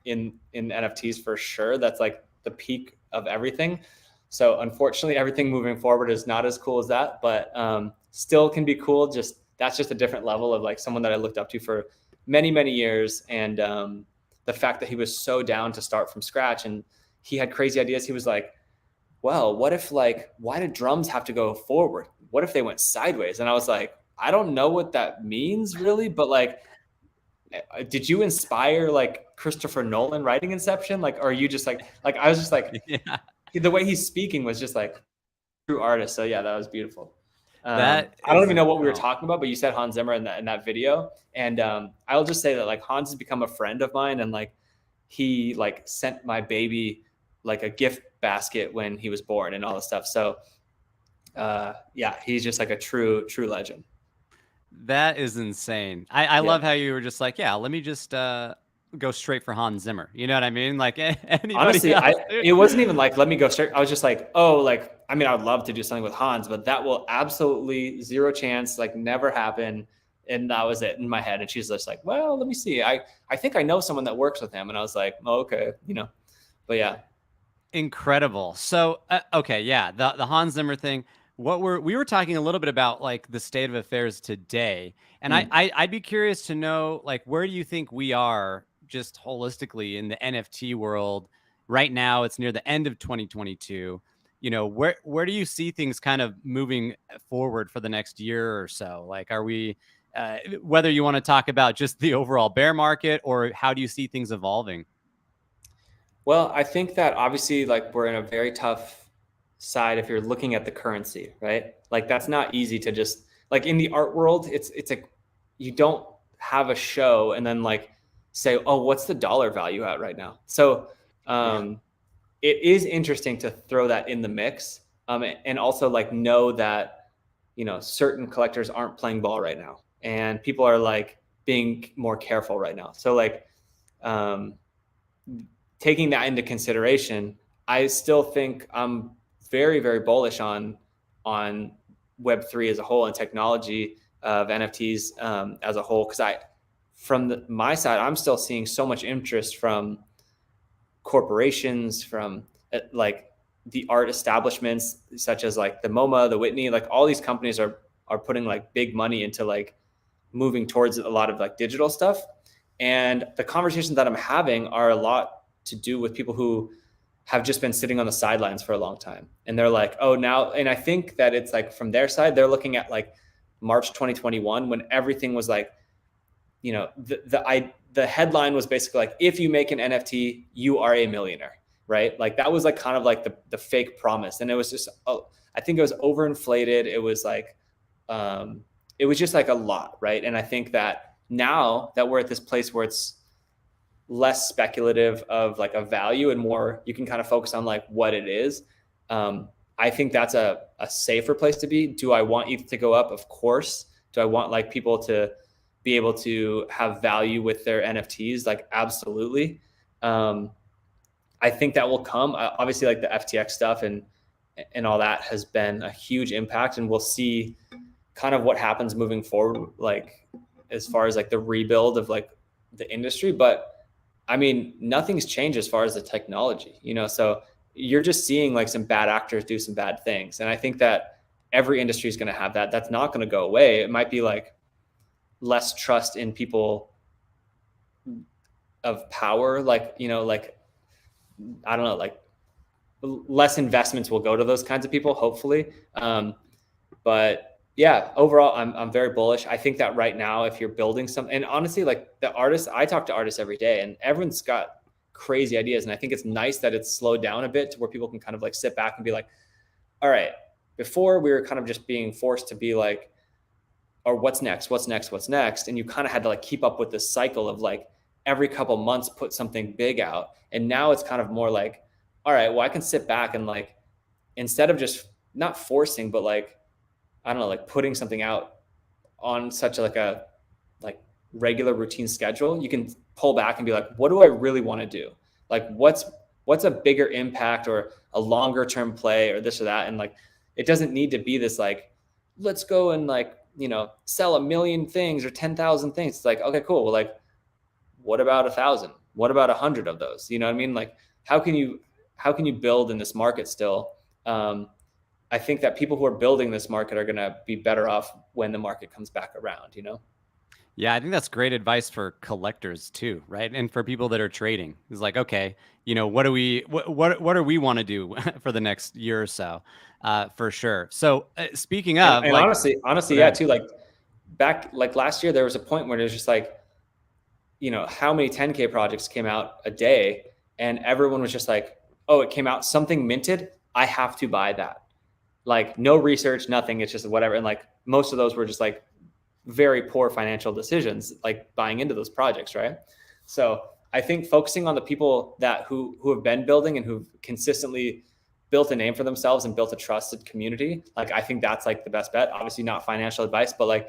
in NFTs for sure. That's like the peak of everything. So unfortunately, everything moving forward is not as cool as that, but still can be cool. Just that's just a different level of like someone that I looked up to for many, many years. And the fact that he was so down to start from scratch and he had crazy ideas. He was like, well, what if like, why did drums have to go forward? What if they went sideways? And I was like, I don't know what that means really, but like, did you inspire like Christopher Nolan writing Inception? Like, or are you just like I was just like, Yeah. The way he's speaking was just like true artist. So yeah, that was beautiful. I That don't is even know what we were phenomenal. talking about, but you said Hans Zimmer in that video. And I'll just say that like Hans has become a friend of mine, and like he like sent my baby like a gift basket when he was born and all this stuff. So yeah, he's just like a true legend. That is insane. I Yeah. love how you were just like, yeah, let me just go straight for Hans Zimmer. You know what I mean? Like anybody Honestly, else, dude. it wasn't even like, let me go straight. I was just like, oh, like, I mean, I would love to do something with Hans, but that will absolutely zero chance, like never happen. And that was it in my head. And she's just like, well, let me see. I think I know someone that works with him. And I was like, oh, okay, but yeah. Incredible. So, okay, yeah, the Hans Zimmer thing. We were talking a little bit about like the state of affairs today, and I'd be curious to know like where do you think we are just holistically in the NFT world right now? It's near the end of 2022. Where do you see things kind of moving forward for the next year or so? Like, are we whether you want to talk about just the overall bear market or how do you see things evolving? Well, I think that obviously like we're in a very tough side if you're looking at the currency, right? Like that's not easy to just like in the art world, it's a you don't have a show and then like say, oh, what's the dollar value at right now? So it is interesting to throw that in the mix. And also like know that, certain collectors aren't playing ball right now and people are like being more careful right now. So like, taking that into consideration, I still think I'm very, very bullish on Web3 as a whole and technology of NFTs as a whole. Because from my side, I'm still seeing so much interest from corporations, from like the art establishments, such as like the MoMA, the Whitney, like all these companies are putting like big money into like moving towards a lot of like digital stuff. And the conversations that I'm having are a lot to do with people who have just been sitting on the sidelines for a long time. And they're like, oh, now, and I think that it's like from their side, they're looking at like March 2021 when everything was like, the headline was basically like, if you make an NFT, you are a millionaire, right? Like that was like kind of like the fake promise. And it was just, I think it was overinflated. It was like, it was just like a lot, right? And I think that now that we're at this place where it's less speculative of like a value and more you can kind of focus on like what it is. I think that's a safer place to be. Do I want ETH to go up? Of course. Do I want like people to be able to have value with their NFTs? Like absolutely. I think that will come. Obviously like the FTX stuff and all that has been a huge impact, and we'll see kind of what happens moving forward, like as far as like the rebuild of like the industry. But I mean, nothing's changed as far as the technology, so you're just seeing like some bad actors do some bad things. And I think that every industry is going to have that. That's not going to go away. It might be like less trust in people of power, like, like, I don't know, like less investments will go to those kinds of people, hopefully. But yeah, overall, I'm very bullish. I think that right now, if you're building something, and honestly, like the artists, I talk to artists every day and everyone's got crazy ideas. And I think it's nice that it's slowed down a bit to where people can kind of like sit back and be like, all right, before we were kind of just being forced to be like, or what's next, what's next, what's next. And you kind of had to like keep up with this cycle of like every couple months put something big out. And now it's kind of more like, all right, well, I can sit back and like, instead of just not forcing, but like, I don't know, like putting something out on such like a like regular routine schedule, you can pull back and be like, what do I really want to do? Like what's a bigger impact or a longer term play or this or that. And like, it doesn't need to be this like, let's go and like, sell 1 million things or 10,000 things. It's like, okay, cool. Well, like, what about 1,000? What about 100 of those? You know what I mean? Like, how can you build in this market still? I think that people who are building this market are going to be better off when the market comes back around, Yeah, I think that's great advice for collectors too, right? And for people that are trading. It's like, okay, what do we want to do for the next year or so, for sure. So speaking of, and honestly, yeah, too. Like back, like last year, there was a point where it was just like, how many 10K projects came out a day, and everyone was just like, oh, it came out, something minted, I have to buy that. Like no research, nothing. It's just whatever. And like most of those were just like very poor financial decisions, like buying into those projects, right? So I think focusing on the people who have been building and who've consistently built a name for themselves and built a trusted community, like I think that's like the best bet. Obviously not financial advice, but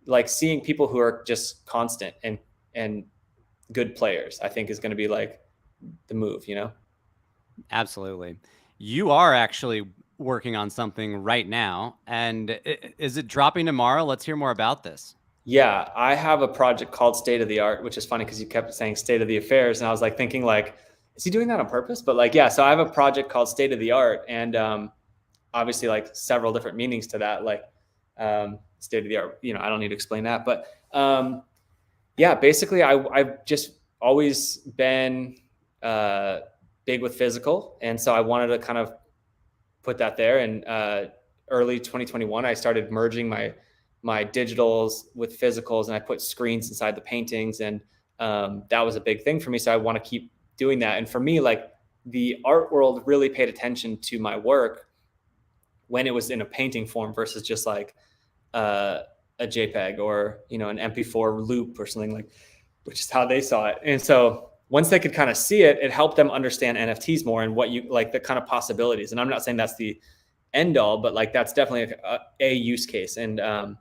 like seeing people who are just constant and good players, I think is going to be like the move, Absolutely. You are actually working on something right now, and is it dropping tomorrow? Let's hear more about this. Yeah, I have a project called State of the Art, which is funny because you kept saying State of the Affairs, and I was like thinking like, is he doing that on purpose? But like, yeah, so I have a project called State of the Art, and obviously like several different meanings to that, like state of the art. I don't need to explain that, but yeah, basically I've just always been big with physical, and so I wanted to kind of put that there. And early 2021, I started merging my digitals with physicals, and I put screens inside the paintings, and that was a big thing for me. So I want to keep doing that. And for me, like the art world really paid attention to my work when it was in a painting form versus just like a JPEG or an MP4 loop or something, like, which is how they saw it. And so once they could kind of see it, it helped them understand NFTs more and what you like, the kind of possibilities. And I'm not saying that's the end all, but like that's definitely a use case. And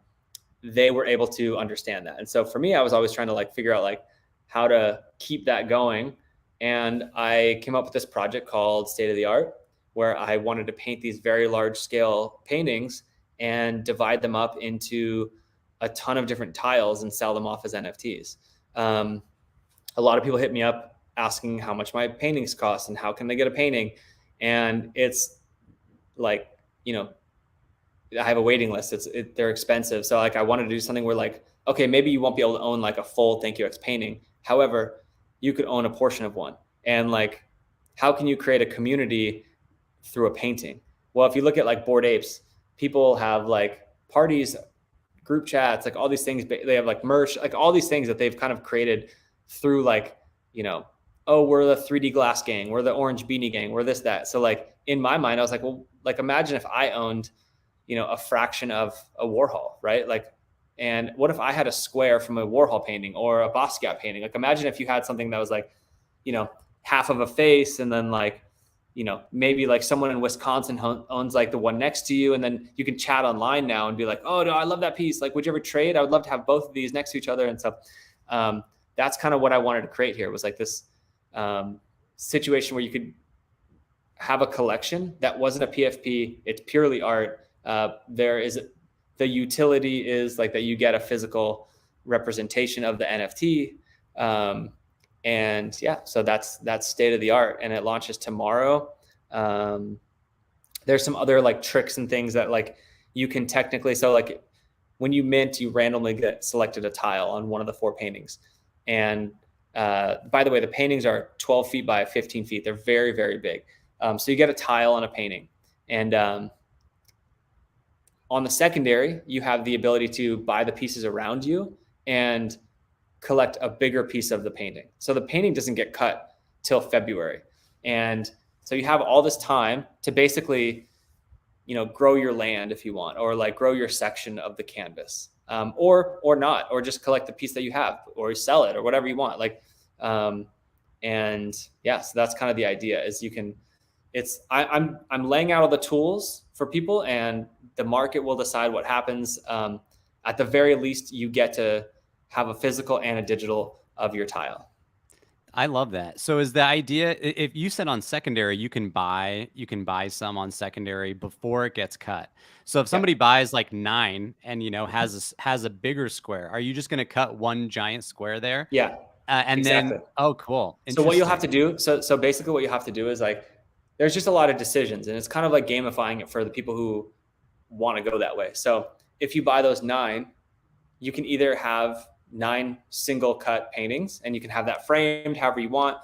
they were able to understand that. And so for me, I was always trying to like figure out like how to keep that going. And I came up with this project called State of the Art, where I wanted to paint these very large scale paintings and divide them up into a ton of different tiles and sell them off as NFTs. A lot of people hit me up asking how much my paintings cost and how can they get a painting. And it's like, I have a waiting list. They're expensive. So like, I wanted to do something where like, okay, maybe you won't be able to own like a full ThankYouX painting. However, you could own a portion of one. And like, how can you create a community through a painting? Well, if you look at like Bored Apes, people have like parties, group chats, like all these things. They have like merch, like all these things that they've kind of created through like, oh, we're the 3D glass gang, we're the orange beanie gang, we're this, that. So like in my mind, I was like, well, like imagine if I owned, a fraction of a Warhol, right? Like, and what if I had a square from a Warhol painting or a Basquiat painting? Like imagine if you had something that was like, half of a face, and then like, maybe like someone in Wisconsin owns like the one next to you, and then you can chat online now and be like, oh no, I love that piece. Like, would you ever trade? I would love to have both of these next to each other. And so that's kind of what I wanted to create here, was like this situation where you could have a collection that wasn't a PFP. It's purely art. There is the utility is like that you get a physical representation of the NFT. And yeah, so that's State of the Art, and it launches tomorrow. There's some other like tricks and things that like you can technically, so like when you mint, you randomly get selected a tile on one of the 4 paintings. And by the way, the paintings are 12 feet by 15 feet. They're very, very big. So you get a tile on a painting, and on the secondary, you have the ability to buy the pieces around you and collect a bigger piece of the painting. So the painting doesn't get cut till February. And so you have all this time to basically, grow your land if you want, or like grow your section of the canvas. or not, or just collect the piece that you have, or you sell it, or whatever you want. Like, and yeah, so that's kind of the idea. Is you can, I'm laying out all the tools for people, and the market will decide what happens. At the very least, you get to have a physical and a digital of your tile. I love that. So is the idea, if you said on secondary, you can buy some on secondary before it gets cut. So if somebody buys like 9 and, you know, has a bigger square, are you just going to cut one giant square there? Yeah. And exactly. then, oh, cool. So what you'll have to do, so basically what you have to do is like, there's just a lot of decisions, and it's kind of like gamifying it for the people who want to go that way. So if you buy those 9, you can either have 9 single cut paintings, and you can have that framed however you want,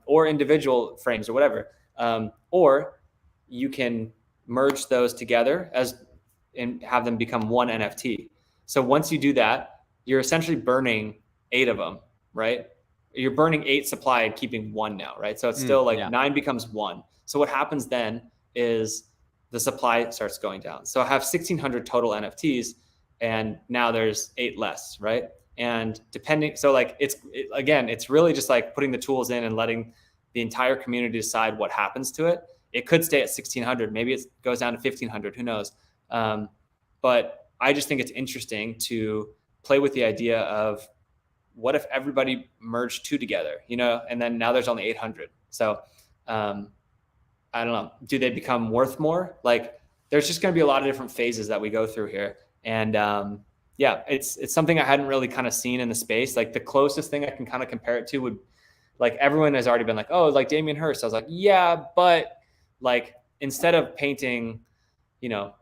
or individual frames or whatever. Or you can merge those together and have them become one NFT. So once you do that, you're essentially burning 8 of them, right? You're burning 8 supply and keeping 1 now, right? So it's still like 9 becomes 1. So what happens then is the supply starts going down. So I have 1,600 total NFTs, and now there's 8 less, right? And depending, so like it's really just like putting the tools in and letting the entire community decide what happens to it. It could stay at 1,600, maybe it goes down to 1,500, who knows? But I just think it's interesting to play with the idea of, what if everybody merged 2 together, you know, and then now there's only 800. So I don't know, do they become worth more? Like, there's just going to be a lot of different phases that we go through here. And yeah, it's something I hadn't really kind of seen in the space. Like, the closest thing I can kind of compare it to would, like, everyone has already been like, oh, like Damien Hirst. I was like, yeah, but like, instead of painting, you know,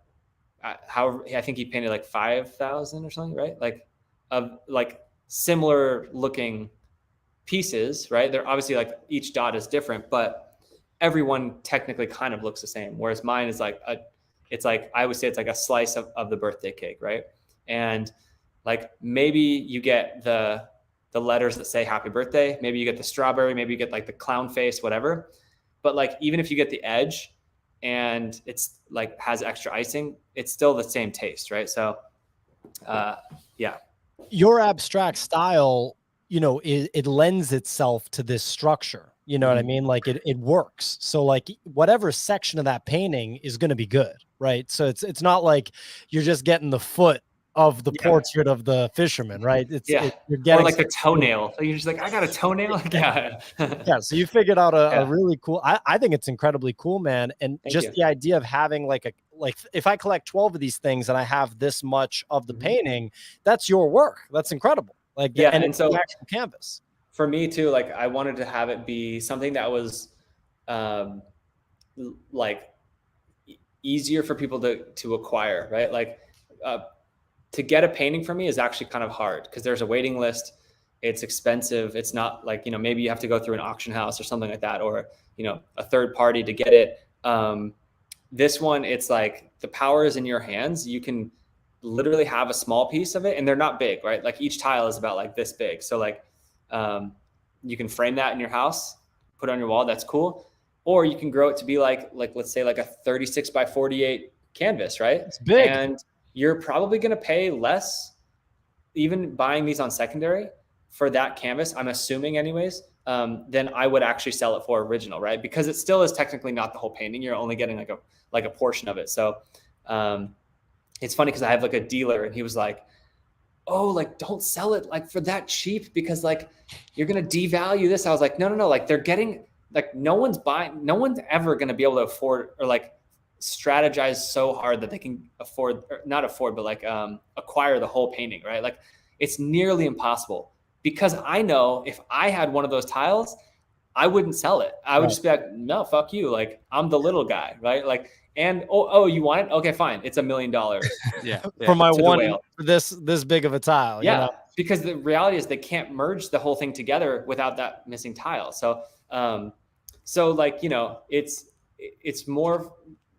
however, I think he painted like 5,000 or something, right? Like, of like similar looking pieces, right? They're obviously like, each dot is different, but everyone technically kind of looks the same. Whereas mine is like it's like, I would say it's like a slice of the birthday cake, right? And like, maybe you get the letters that say happy birthday, maybe you get the strawberry, maybe you get like the clown face, whatever. But like, even if you get the edge and it's like has extra icing, it's still the same taste, right? So yeah. Your abstract style, you know, it lends itself to this structure. You know what I mean? Like, it works. So like, whatever section of that painting is going to be good, right? So it's not like you're just getting the foot of the portrait of the fisherman, right? You're getting, or like the toenail. So you're just like, I got a toenail. Yeah. Yeah. So you figured out a really cool, I think it's incredibly cool, man. And the idea of having like if I collect 12 of these things and I have this much of the painting, that's your work. That's incredible. Like, and it's the actual canvas. For me too, like, I wanted to have it be something that was like easier for people to acquire, right? Like, to get a painting from me is actually kind of hard, because there's a waiting list. It's expensive. It's not like, you know, maybe you have to go through an auction house or something like that, or, you know, a third party to get it. This one, it's like, the power is in your hands. You can literally have a small piece of it, and they're not big, right? Like, each tile is about like this big. So like, you can frame that in your house, put it on your wall. That's cool. Or you can grow it to be like let's say like a 36 by 48 canvas, right? It's big. And you're probably going to pay less, even buying these on secondary, for that canvas, I'm assuming anyways, than I would actually sell it for original, right? Because it still is technically not the whole painting. You're only getting like a portion of it. So it's funny, because I have like a dealer, and he was like, oh, like, don't sell it like for that cheap, because like, you're going to devalue this. I was like, no, like, they're getting, like, no one's ever going to be able to afford, or like strategize so hard that they can acquire the whole painting, right? Like, it's nearly impossible, because I know if I had one of those tiles, I wouldn't sell it. I would just be like, no, fuck you. Like, I'm the little guy, right? Like, and oh, you want it? Okay, fine. It's $1 million. For my one, this big of a tile. Yeah. You know? Because the reality is, they can't merge the whole thing together without that missing tile. So, like, you know, it's more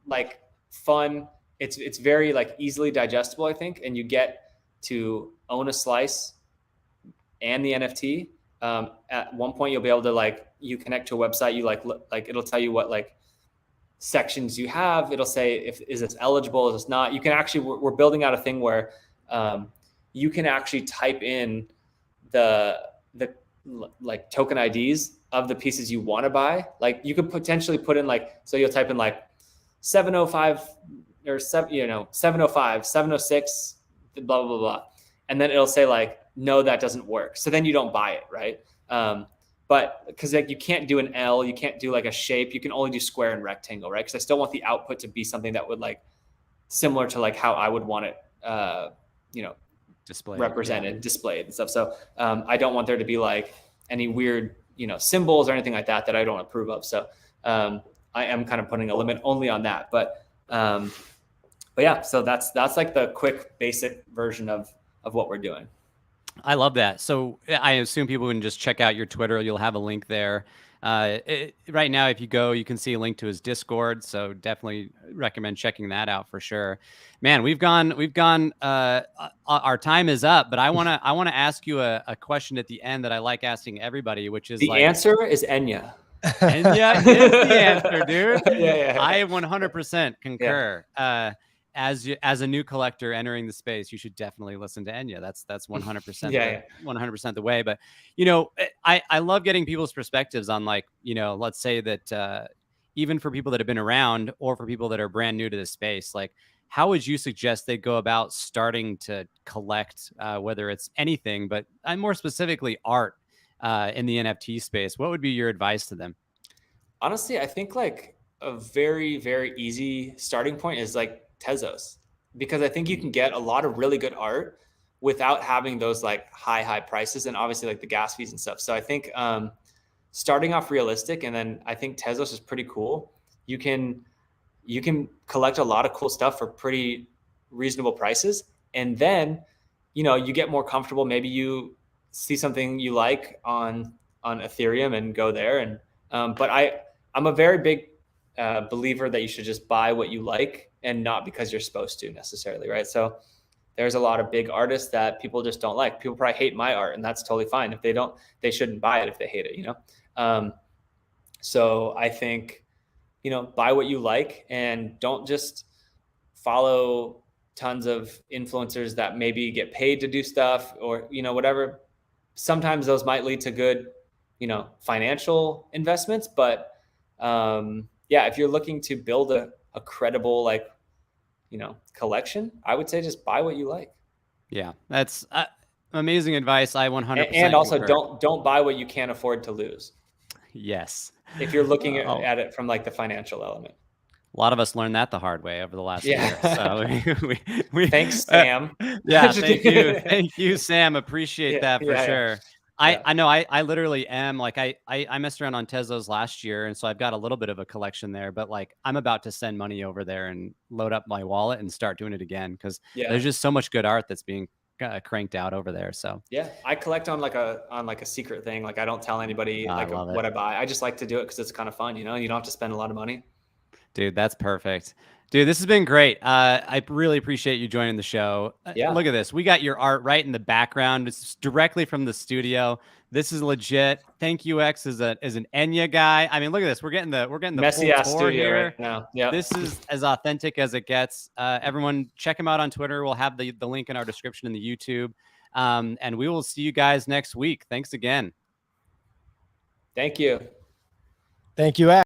like fun. It's very like easily digestible, I think. And you get to own a slice and the NFT. At one point, you'll be able to, like, you connect to a website, you like it'll tell you what like sections you have. It'll say, is this eligible, is this not. You can actually, we're building out a thing where you can actually type in the like token IDs of the pieces you want to buy. Like you could potentially put in like, so you'll type in like 705 or 705, 706, blah, blah, blah. And then it'll say like, no, that doesn't work. So then you don't buy it, right? But because like you can't do an L, you can't do like a shape, you can only do square and rectangle, right? Because I still want the output to be something that would like similar to like how I would want it, displayed, displayed and stuff. So I don't want there to be like any weird, symbols or anything like that I don't approve of. So I am kind of putting a limit only on that. But yeah, so that's like the quick basic version of what we're doing. I love that. So I assume people can just check out your Twitter. You'll have a link there. Right now, if you go, you can see a link to his Discord. So definitely recommend checking that out for sure. Man, we've gone. Our time is up, but I wanna ask you a question at the end that I like asking everybody, which is the answer is Enya. Enya is the answer, dude. Yeah. I 100% concur. Yeah. As a new collector entering the space, you should definitely listen to Enya. That's 100% 100% the way. But I love getting people's perspectives on like, let's say that even for people that have been around or for people that are brand new to the space, like how would you suggest they go about starting to collect, whether it's anything, but more specifically art in the NFT space? What would be your advice to them? Honestly, I think like a very, very easy starting point is like Tezos, because I think you can get a lot of really good art without having those like high prices and obviously like the gas fees and stuff. So I think starting off realistic, and then I think Tezos is pretty cool. You can collect a lot of cool stuff for pretty reasonable prices, and then you get more comfortable. Maybe you see something you like on Ethereum and go there. And but I'm a very big believer that you should just buy what you like and not because you're supposed to necessarily, right? So there's a lot of big artists that people just don't like. People probably hate my art, and that's totally fine. If they don't, they shouldn't buy it if they hate it, So I think, buy what you like and don't just follow tons of influencers that maybe get paid to do stuff or, whatever. Sometimes those might lead to good, financial investments, but if you're looking to build a credible, like, collection, I would say just buy what you like. Yeah, that's amazing advice. I 100%. And also don't buy what you can't afford to lose. Yes. If you're looking at it from like the financial element. A lot of us learned that the hard way over the last year. So we thanks, Sam. Thank you, Sam. Appreciate that for sure. I know I literally am like I messed around on Tezos last year, and so I've got a little bit of a collection there, but like I'm about to send money over there and load up my wallet and start doing it again because there's just so much good art that's being cranked out over there. So I collect on like a secret thing. Like I don't tell anybody what I buy. I just like to do it because it's kind of fun, you don't have to spend a lot of money. Dude, that's perfect. Dude, this has been great. I really appreciate you joining the show. Look at this. We got your art right in the background. It's directly from the studio. This is legit. ThankYouX is an Enya guy. I mean, look at this. We're getting the messy full ass tour studio here. right now. Yeah. This is as authentic as it gets. Everyone check him out on Twitter. We'll have the link in our description in the YouTube. And we will see you guys next week. Thanks again. Thank you. ThankYouX.